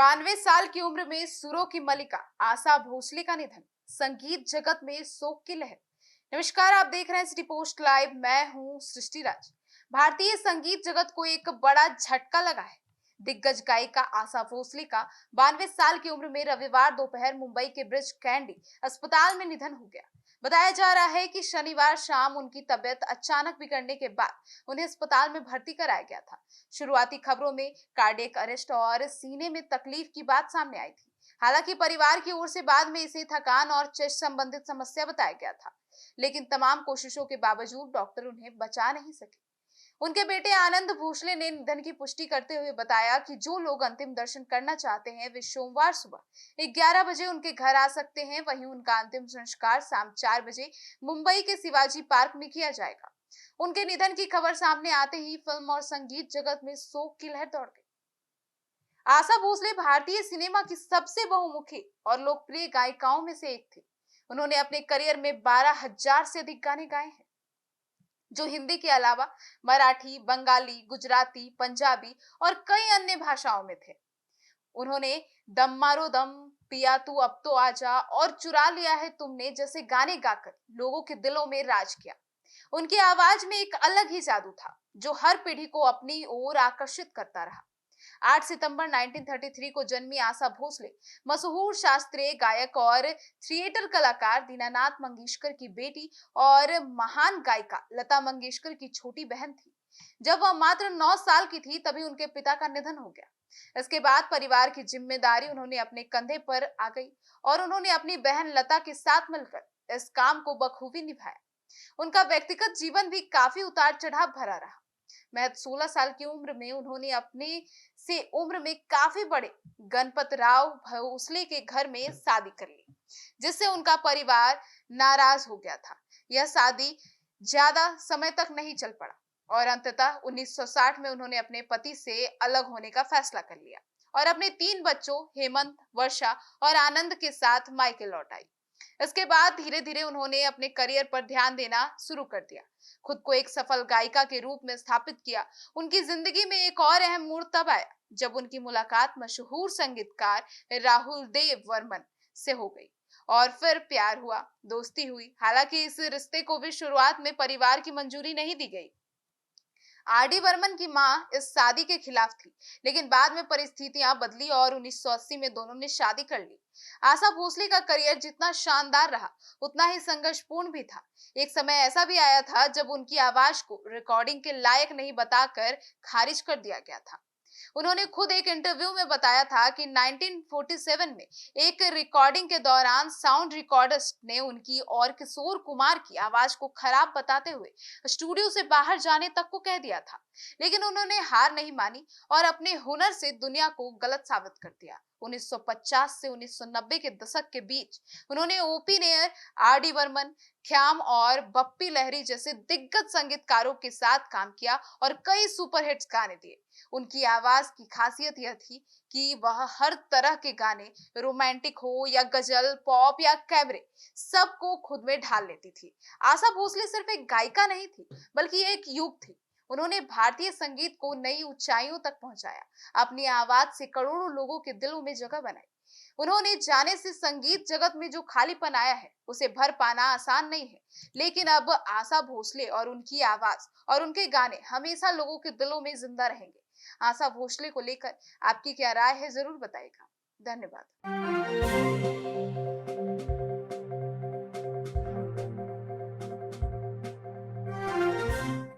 92 साल की उम्र में सुरों की मलिका आशा भोसले का निधन। संगीत जगत में शोक की लहर। नमस्कार, आप देख रहे हैं सिटी पोस्ट लाइव। मैं हूं सृष्टि राज। भारतीय संगीत जगत को एक बड़ा झटका लगा है। दिग्गज गायिका आशा भोसले का 92 साल की उम्र में रविवार दोपहर मुंबई के ब्रिज कैंडी अस्पताल में निधन हो गया। बताया जा रहा है कि शनिवार शाम उनकी तबीयत अचानक बिगड़ने के बाद उन्हें अस्पताल में भर्ती कराया गया था। शुरुआती खबरों में कार्डियक अरेस्ट और सीने में तकलीफ की बात सामने आई थी। हालांकि परिवार की ओर से बाद में इसे थकान और चेस्ट संबंधित समस्या बताया गया था, लेकिन तमाम कोशिशों के बावजूद डॉक्टर उन्हें बचा नहीं सके। उनके बेटे आनंद भोसले ने निधन की पुष्टि करते हुए बताया कि जो लोग अंतिम दर्शन करना चाहते हैं वे सोमवार सुबह 11 बजे उनके घर आ सकते हैं। वहीं उनका अंतिम संस्कार शाम 4 बजे मुंबई के शिवाजी पार्क में किया जाएगा। उनके निधन की खबर सामने आते ही फिल्म और संगीत जगत में शोक की लहर दौड़ गई। आशा भोसले भारतीय सिनेमा की सबसे बहुमुखी और लोकप्रिय गायिकाओं में से एक थी। उन्होंने अपने करियर में 12,000 से अधिक गाने गाए हैं, जो हिंदी के अलावा मराठी, बंगाली, गुजराती, पंजाबी और कई अन्य भाषाओं में थे। उन्होंने दम मारो दम, पिया तू अब तो आजा और चुरा लिया है तुमने जैसे गाने गाकर लोगों के दिलों में राज किया। उनकी आवाज में एक अलग ही जादू था, जो हर पीढ़ी को अपनी ओर आकर्षित करता रहा। 8 सितंबर 1933 को जन्मी आशा भोसले मशहूर शास्त्रीय गायक और थिएटर कलाकार दीनानाथ मंगेशकर की बेटी और महान गायिका लता मंगेशकर की छोटी बहन थी। जब वह मात्र 9 साल की थी तभी उनके पिता का निधन हो गया। इसके बाद परिवार की जिम्मेदारी उन्होंने अपने कंधे पर आ गई और उन्होंने अपनी बहन लता के साथ मिलकर इस काम को बखूबी निभाया। उनका व्यक्तिगत जीवन भी काफी उतार चढ़ाव भरा रहा। महज 16 साल की उम्र में उन्होंने अपने से उम्र में काफी बड़े गणपत राव भोसले के घर में शादी कर ली, जिससे उनका परिवार नाराज हो गया था। यह शादी ज्यादा समय तक नहीं चल पड़ा और अंततः 1960 में उन्होंने अपने पति से अलग होने का फैसला कर लिया और अपने 3 बच्चों हेमंत, वर्षा और आनंद के साथ मायके लौट आई। इसके बाद धीरे धीरे उन्होंने अपने करियर पर ध्यान देना शुरू कर दिया, खुद को एक सफल गायिका के रूप में स्थापित किया। उनकी जिंदगी में एक और अहम मोड़ तब आया जब उनकी मुलाकात मशहूर संगीतकार राहुल देव वर्मन से हो गई और फिर प्यार हुआ, दोस्ती हुई। हालांकि इस रिश्ते को भी शुरुआत में परिवार की मंजूरी नहीं दी गई। आर.डी. बर्मन की मां इस शादी के खिलाफ थी, लेकिन बाद में परिस्थितियां बदली और 1980 में दोनों ने शादी कर ली। आशा भोसले का करियर जितना शानदार रहा, उतना ही संघर्षपूर्ण भी था। एक समय ऐसा भी आया था जब उनकी आवाज को रिकॉर्डिंग के लायक नहीं बताकर खारिज कर दिया गया था। उन्होंने खुद एक इंटरव्यू में बताया था कि 1947 में एक रिकॉर्डिंग के दौरान साउंड रिकॉर्डिस्ट ने उनकी और किशोर कुमार की आवाज को खराब बताते हुए स्टूडियो से बाहर जाने तक को कह दिया था। लेकिन उन्होंने हार नहीं मानी और अपने हुनर से दुनिया को गलत साबित कर दिया। 1950 से 1990 के दशक के बीच उन्होंने ओपी नेयर, आर.डी. बर्मन, ख्याम और बप्पी लहरी जैसे दिग्गज संगीतकारों के साथ काम किया और कई सुपरहिट्स गाने दिए। उनकी आवाज की खासियत यह थी कि वह हर तरह के गाने, रोमांटिक हो या गजल, पॉप या कैबरे, सबको खुद में ढाल लेती थी। आशा भोसले सिर्फ एक गायिका नहीं थी, बल्कि एक युग थी। उन्होंने भारतीय संगीत को नई ऊंचाइयों तक पहुंचाया, अपनी आवाज से करोड़ों लोगों के दिलों में जगह बनाई। उन्होंने जाने से संगीत जगत में जो खालीपन आया है उसे भर पाना आसान नहीं है, लेकिन अब आशा भोसले और उनकी आवाज और उनके गाने हमेशा लोगों के दिलों में जिंदा रहेंगे। आशा भोसले को लेकर आपकी क्या राय है, जरूर बताइएगा। धन्यवाद।